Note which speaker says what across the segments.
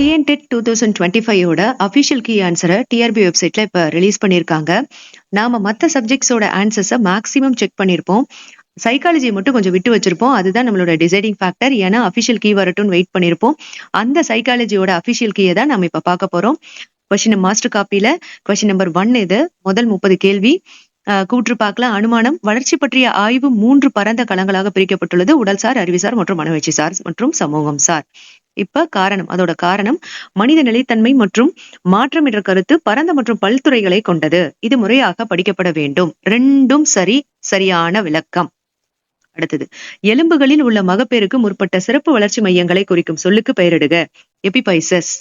Speaker 1: TNTET 2025 official key ஆன்சரை TRP வெப்சைட்ல இப்ப ரிலீஸ் பண்ணியிருக்காங்க. நாம மற்ற சப்ஜெக்ட்ஸோட ஆன்சர்ஸை மேக்ஸிமம் செக் பண்ணியிருப்போம். சைக்காலஜி மட்டும் கொஞ்சம் விட்டு வச்சிருப்போம். அதுதான் நம்மளோட டிசைடிங் ஃபேக்டர். ஏன்னா அஃபிஷியல் கீ வரட்டும்னு வெயிட் பண்ணியிருப்போம். அந்த சைக்காலஜியோட அஃபிஷியல் கீயை தான் நம்ம இப்ப பார்க்க போறோம். கொஸ்டின் மாஸ்டர் காப்பியில கொஸ்டின் நம்பர் 1 இது. முதல் 30 கேள்வி. கூற்று பார்க்கலாம். அனுமானம் வளர்ச்சி பற்றிய ஆய்வு 3 பரந்த களங்களாக பிரிக்கப்பட்டுள்ளது. உடல்சார், அறிவுசார் மற்றும் மனவளர்ச்சி சார் மற்றும் சமூகம் சார். இப்ப காரணம், அதோட காரணம் மனித நிலைத்தன்மை மற்றும் மாற்றம் என்ற கருத்து பரந்த மற்றும் பல்துறைகளை கொண்டது. இது முறையாக படிக்கப்பட வேண்டும். ரெண்டும் சரியான விளக்கம். அடுத்தது, எலும்புகளில் உள்ள மகப்பேறுக்கு முற்பட்ட சிறப்பு வளர்ச்சி மையங்களை குறிக்கும் சொல்லுக்கு பெயரிடுக. எபிபைசஸ்.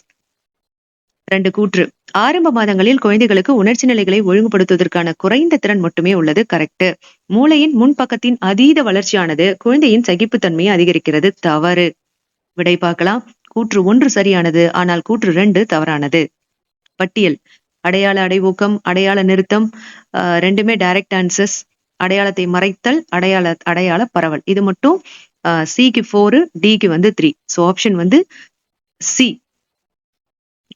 Speaker 1: 2 கூற்று. ஆரம்ப மாதங்களில் குழந்தைகளுக்கு உணர்ச்சி நிலைகளை ஒழுங்குபடுத்துவதற்கான குறைந்த திறன் மட்டுமே உள்ளது. கரெக்ட். மூளையின் முன்பக்கத்தின் அதீத வளர்ச்சியானது குழந்தையின் சகிப்புத்தன்மையை அதிகரிக்கிறது. தவறு. விடை பார்க்கலாம். கூற்று 1 சரியானது, ஆனால் கூற்று 2 தவறானது. பட்டியல். அடையாள அடைவூக்கம், அடையாள நிறுத்தம், ரெண்டுமே டைரக்ட் ஆன்சர்ஸ். அடையாளத்தை மறைத்தல், அடையாள பரவல். இது மட்டும் சிக்கு 4, டிக்கு 3. So option C.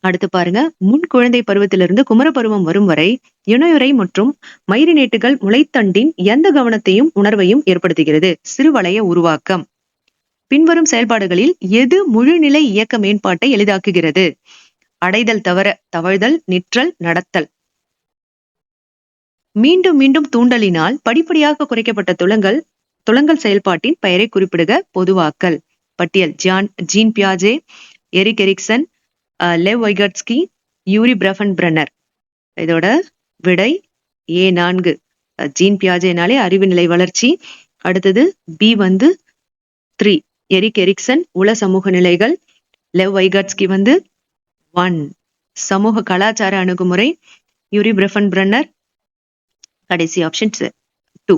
Speaker 1: அடுத்து பாருங்க. முன் குழந்தை பருவத்திலிருந்து குமர பருவம் வரும் வரை இணையுறை மற்றும் மைரினேட்டுகள் முளைத்தண்டின் எந்த கவனத்தையும் உணர்வையும் ஏற்படுத்துகிறது? சிறுவளைய உருவாக்கம். பின்வரும் செயல்பாடுகளில் எது முழுநிலை இயக்க மேம்பாட்டை எளிதாக்குகிறது? அடைதல் தவிர தவழ்தல், நிற்றல், நடத்தல். மீண்டும் மீண்டும் தூண்டலினால் படிப்படியாக குறைக்கப்பட்ட துலங்கல் செயல்பாட்டின் பெயரை குறிப்பிடுக. பொதுவாக்கல். பட்டியல். ஜீன் பியாஜே, Erik Erikson, Lev Vygotsky, Urie Bronfenbrenner. இதோட விடை A4. ஜீன் பியாஜேனாலே அறிவு நிலை வளர்ச்சி. அடுத்தது பி 3, எரிக் எரிக்சன் உள சமூக நிலைகள். லெவ் வைகட்ஸ்கி 1, சமூக கலாச்சார அணுகுமுறை. யூரி பிரஃபன்பர்னர் கடைசி ஆப்ஷன் 2,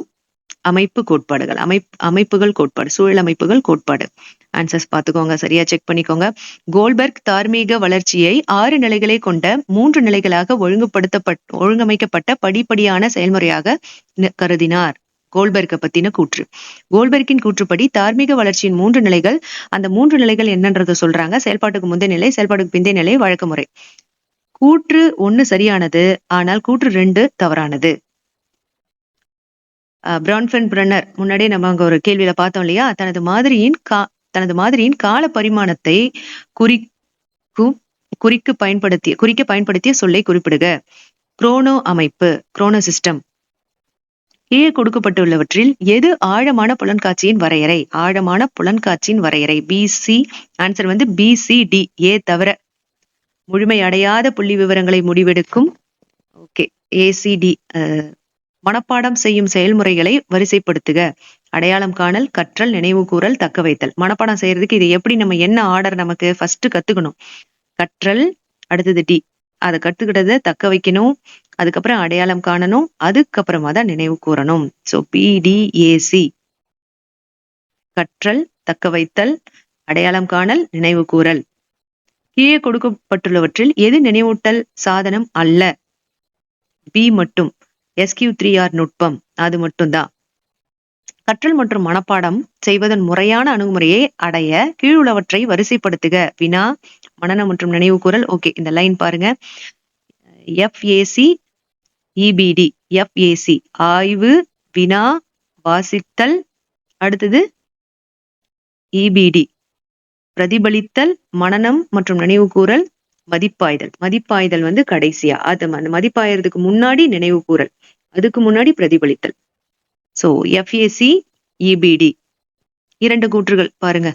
Speaker 1: அமைப்பு கோட்பாடுகள், அமைப்புகள் கோட்பாடு, சூழல் அமைப்புகள் கோட்பாடு. ஆன்சர்ஸ் பார்த்துக்கோங்க, சரியா செக் பண்ணிக்கோங்க. கோல்பர்க் தார்மீக வளர்ச்சியை 6 நிலைகளை கொண்ட 3 நிலைகளாக ஒழுங்கமைக்கப்பட்ட படிப்படியான செயல்முறையாக கருதினார். கோல்பர்க்கை பத்தின கூற்று. கோல்பர்க்கின் கூற்றுப்படி தார்மீக வளர்ச்சியின் 3 நிலைகள். அந்த 3 நிலைகள் என்னன்றத சொல்றாங்க. செயல்பாட்டுக்கு முந்தைய நிலை, செயல்பாட்டுக்கு பிந்தைய நிலை, வழக்குமுறை. கூற்று 1 சரியானது, ஆனால் கூற்று 2 தவறானது. பிரஃபன்பர்னர் முன்னாடியே நம்ம அங்க ஒரு கேள்வியில பார்த்தோம் இல்லையா? தனது மாதிரியின் கால பரிமாணத்தை குறிக்க பயன்படுத்திய சொல்லை குறிப்பிடுக. குரோனோ அமைப்பு, குரோனோ சிஸ்டம். கீழே கொடுக்கப்பட்டுள்ளவற்றில் எது ஆழமான புலன்காட்சியின் வரையறை? ஆழமான புலன்காட்சியின் வரையறை BC. Answer BCD. ஏ தவிர. முழுமை அடையாத புள்ளி விவரங்களை முடிவெடுக்கும். ஓகே. ACD. மனப்பாடம் செய்யும் செயல்முறைகளை வரிசைப்படுத்துக. அடையாளம் காணல், கற்றல், நினைவு கூறல், தக்க வைத்தல். மனப்பாடம் செய்யறதுக்கு இது எப்படி, நம்ம என்ன ஆர்டர் நமக்கு ஃபர்ஸ்ட் கத்துக்கணும்? கற்றல், அடுத்தது டி, அதை கத்துக்கிட்டத தக்க வைக்கணும், அதுக்கப்புறம் அடையாளம் காணணும், அதுக்கப்புறமா தான் நினைவு கூறணும். So PDAC. கற்றல், தக்க வைத்தல், அடையாளம் காணல், நினைவு கூறல். கீழே கொடுக்கப்பட்டுள்ளவற்றில் எது நினைவூட்டல் சாதனம் அல்ல? பி மட்டும். SQ3R நுட்பம், அது மட்டும்தான். கற்றல் மற்றும் மனப்பாடம் செய்வதன் முறையான அணுகுமுறையை அடைய கீழுள்ளவற்றை வரிசைப்படுத்துக. வினா, மனனம் மற்றும் நினைவு கூறல். ஓகே, இந்த லைன் பாருங்க. FAC EBD. FAC ஆய்வு, வினா, வாசித்தல். அடுத்தது EBD பிரதிபலித்தல், மனனம் மற்றும் நினைவு கூறல், மதிப்பாய்தல். மதிப்பாய்தல் கடைசியா. அது மதிப்பாயறதுக்கு முன்னாடி நினைவு கூறல், அதுக்கு முன்னாடி பிரதிபலித்தல். So FAC EBD. 2 கூற்றுகள் பாருங்க.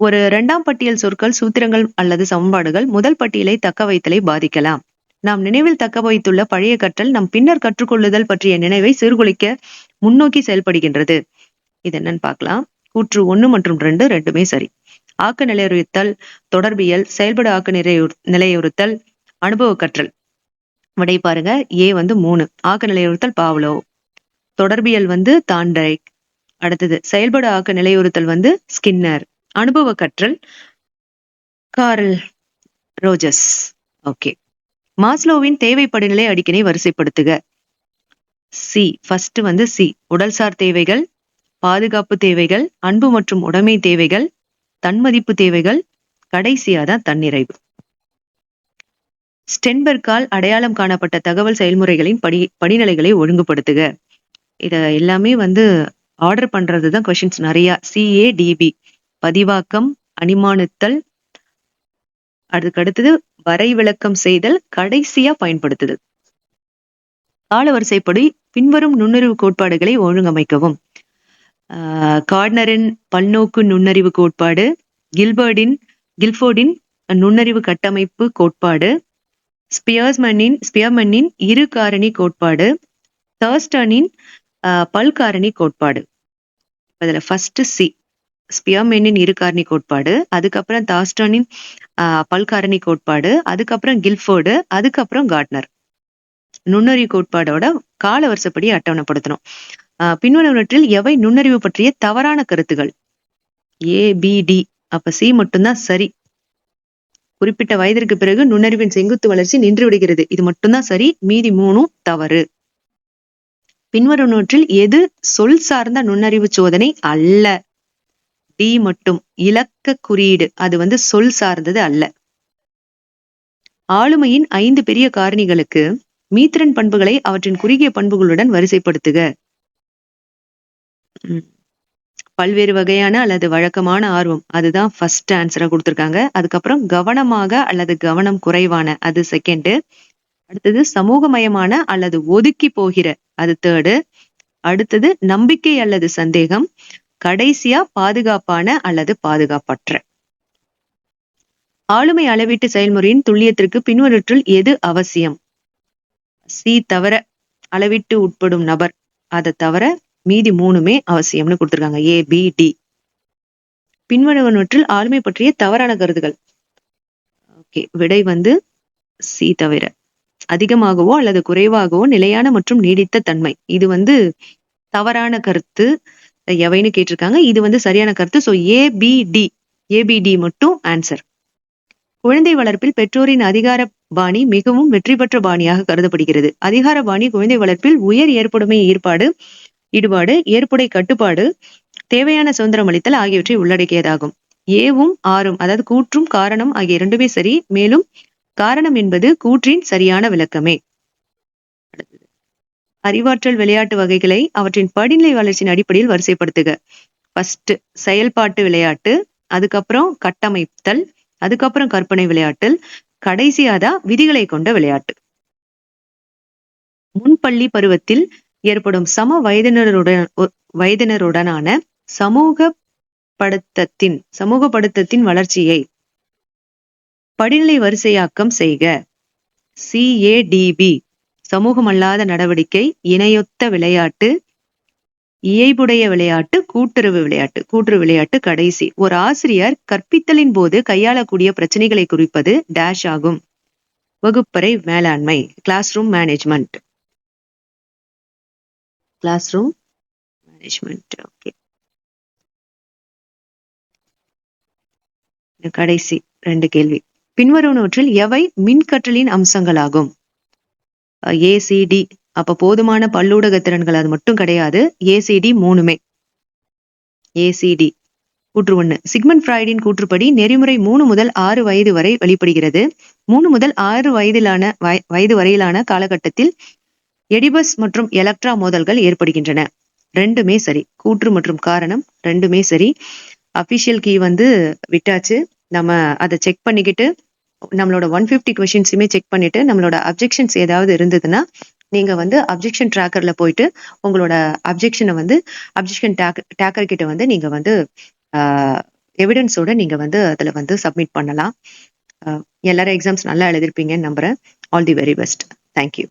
Speaker 1: ஒரு 2ஆம் பட்டியல் சொற்கள், சூத்திரங்கள் அல்லது சமன்பாடுகள் முதல் பட்டியலை தக்க வைத்தலை பாதிக்கலாம். நாம் நினைவில் தக்க வைத்துள்ள பழைய கற்றல் நம் பின்னர் கற்றுக்கொள்ளுதல் பற்றிய நினைவை சீர்குலைக்க முன்னோக்கி செயல்படுகின்றது. இது என்னன்னு பார்க்கலாம். கூற்று 1 மற்றும் 2 ரெண்டுமே சரி. ஆக்க நிலையுறுத்தல், தொடர்பியல், செயல்பட ஆக்க நிலையுறுத்தல், அனுபவ கற்றல். விடை பாருங்க. A 3. ஆக்க நிலையுறுத்தல் பாவ்லோ, தொடர்பியல் தாண்டரைக். அடுத்தது செயல்பட ஆக்க நிலையுறுத்தல் ஸ்கின்னர், அனுபவ கற்றல் கார்ல் ரோஜர்ஸ். ஓகே. மாஸ்லோவின் தேவை படிநிலை அடுக்கினை வரிசைப்படுத்துக. C first C. உடல்சார் தேவைகள், பாதுகாப்பு தேவைகள், அன்பு மற்றும் உடைமை தேவைகள், தன்மதிப்பு தேவைகள், கடைசியாதான் தன்னிறைவு. ஸ்டென்பெர்க்கால் அடையாளம் காணப்பட்ட தகவல் செயல்முறைகளின் படிநிலைகளை ஒழுங்குபடுத்துக. இத எல்லாமே வந்து ஆர்டர் பண்றதுதான் கொஸ்டின்ஸ் நிறைய. CADB பதிவாக்கம், அணிமானுத்தல், அதுக்கடுத்தது வரை விளக்கம் செய்தல், கடைசியா பயன்படுத்துதல். காலவரிசைப்படி பின்வரும் நுண்ணறிவு கோட்பாடுகளை ஒழுங்கமைக்கவும். கார்ட்னரின் பல்நோக்கு நுண்ணறிவு கோட்பாடு, கில்ஃபோர்டின் நுண்ணறிவு கட்டமைப்பு கோட்பாடு, ஸ்பியர்மனின் இரு காரணி கோட்பாடு, தர்ஸ்டனின் பல்காரணி கோட்பாடு. அதுல ஃபர்ஸ்ட் சி ஸ்பியர்மேனின் இரு காரணி கோட்பாடு, அதுக்கப்புறம் தாஸ்டனின் பல்காரணி கோட்பாடு, அதுக்கப்புறம் கில்ஃபோர்டு, அதுக்கப்புறம் கார்ட்னர். நுண்ணறிவு கோட்பாடோட காலவரிசைப்படி அட்டவணைப்படுத்தணும். பின்வருவனவற்றில் எவை நுண்ணறிவு பற்றிய தவறான கருத்துகள்? ABD. அப்ப சி மட்டும்தான் சரி. குறிப்பிட்ட வயதிற்கு பிறகு நுண்ணறிவின் செங்குத்து வளர்ச்சி நின்று விடுகிறது. இது மட்டும்தான் சரி, மீதி 3 தவறு. பின்வருவனவற்றில் எது சொல் சார்ந்த நுண்ணறிவு சோதனை அல்ல? டி மட்டும். இலக்க குறியீடு அது வந்து சொல் சார்ந்தது அல்ல. ஆளுமையின் 5 பெரிய காரணிகளுக்கு மீத்திறன் பண்புகளை அவற்றின் குறுகிய பண்புகளுடன் வரிசைப்படுத்துக. பல்வேறு வகையான அல்லது வழக்கமான ஆர்வம் அதுதான் ஃபர்ஸ்ட் ஆன்சரா கொடுத்திருக்காங்க. அதுக்கப்புறம் கவனமாக அல்லது கவனம் குறைவான அது செகண்ட். அடுத்தது சமூகமயமான அல்லது ஒதுக்கி போகிற அது தேர்டு. அடுத்தது நம்பிக்கை அல்லது சந்தேகம். கடைசியா பாதுகாப்பான அல்லது பாதுகாப்பற்ற. ஆளுமை அளவீட்டு செயல்முறையின் துல்லியத்திற்கு பின்வருவற்றுள் எது அவசியம்? சி தவிர அளவீட்டு உட்படும் நபர் அதை தவிர மீதி 3மே அவசியம்னு கொடுத்திருக்காங்க. ABD. பின்வருவனவற்றில் ஆளுமை பற்றிய தவறான கருத்துகள். ஓகே, விடை வந்து சி தவிர. அதிகமாகவோ அல்லது குறைவாகவோ நிலையான மற்றும் நீடித்த தன்மை இது வந்து தவறான கருத்து. எவைன்னு கேட்டிருக்காங்க. இது வந்து சரியான கருத்து. ஸோ ABD மட்டும் ஆன்சர். குழந்தை வளர்ப்பில் பெற்றோரின் அதிகார பாணி மிகவும் வெற்றி பெற்ற பாணியாக கருதப்படுகிறது. அதிகார பாணி குழந்தை வளர்ப்பில் உயர் ஏற்புடைமை ஈடுபாடு, ஏற்புடை கட்டுப்பாடு, தேவையான சுதந்திரம் அளித்தல் ஆகியவற்றை உள்ளடக்கியதாகும். ஏவும் ஆறும் அதாவது கூற்றும் காரணம் ஆகிய இரண்டுமே சரி. மேலும் காரணம் என்பது கூற்றின் சரியான விளக்கமே. அறிவாற்றல் விளையாட்டு வகைகளை அவற்றின் படிநிலை வளர்ச்சியின் அடிப்படையில் வரிசைப்படுத்துக. ஃபர்ஸ்ட் செயல்பாட்டு விளையாட்டு, அதுக்கப்புறம் கட்டமைத்தல், அதுக்கப்புறம் கற்பனை விளையாட்டல், கடைசியாதான் விதிகளை கொண்ட விளையாட்டு. முன்பள்ளி பருவத்தில் ஏற்படும் சம வயதினருடனான சமூகப்படுத்தத்தின் வளர்ச்சியை படிநிலை வரிசையாக்கம் செய்க. CADB சமூகமல்லாத நடவடிக்கை, இணையொத்த விளையாட்டு, இயைபுடைய விளையாட்டு, கூட்டுறவு விளையாட்டு கடைசி. ஒரு ஆசிரியர் கற்பித்தலின் போது கையாளக்கூடிய பிரச்சனைகளை குறிப்பது டேஷ் ஆகும். வகுப்பறை மேலாண்மை, கிளாஸ் ரூம் மேனேஜ்மெண்ட். ஓகே, கடைசி 2 கேள்வி. பின்வருவனவற்றில் எவை மின்கற்றலின் அம்சங்களாகும்? ACD. அப்ப போதுமான பல்லூடக திறன்கள் அது மட்டும் கிடையாது. ACD 3மே. ACD. கூற்று 1. சிக்மண்ட் ஃப்ராய்டின் கூற்றுப்படி நெறிமுறை 3 முதல் 6 வயது வரை வெளிப்படுகிறது. 3 முதல் 6 வயது வரையிலான காலகட்டத்தில் எடிபஸ் மற்றும் எலக்ட்ரா மோதல்கள் ஏற்படுகின்றன. 2மே சரி. கூற்று மற்றும் காரணம் 2மே சரி. அபிஷியல் கீ வந்து விட்டாச்சு. நம்ம அதை செக் பண்ணிக்கிட்டு நம்மளோட 150 கொஸ்டின்ஸுமே செக் பண்ணிட்டு நம்மளோட அப்ஜெக்ஷன்ஸ் ஏதாவது இருந்ததுன்னா நீங்க வந்து அப்ஜெக்ஷன் ட்ராக்கர்ல போயிட்டு உங்களோட அப்ஜெக்ஷன் ட்ராக்கர் கிட்ட வந்து நீங்க வந்து எவிடன்ஸோட நீங்க வந்து அதுல வந்து சப்மிட் பண்ணலாம். எல்லாரும் எக்ஸாம்ஸ் நல்லா எழுதிருப்பீங்கன்னு நம்புறேன். All the very best. Thank you.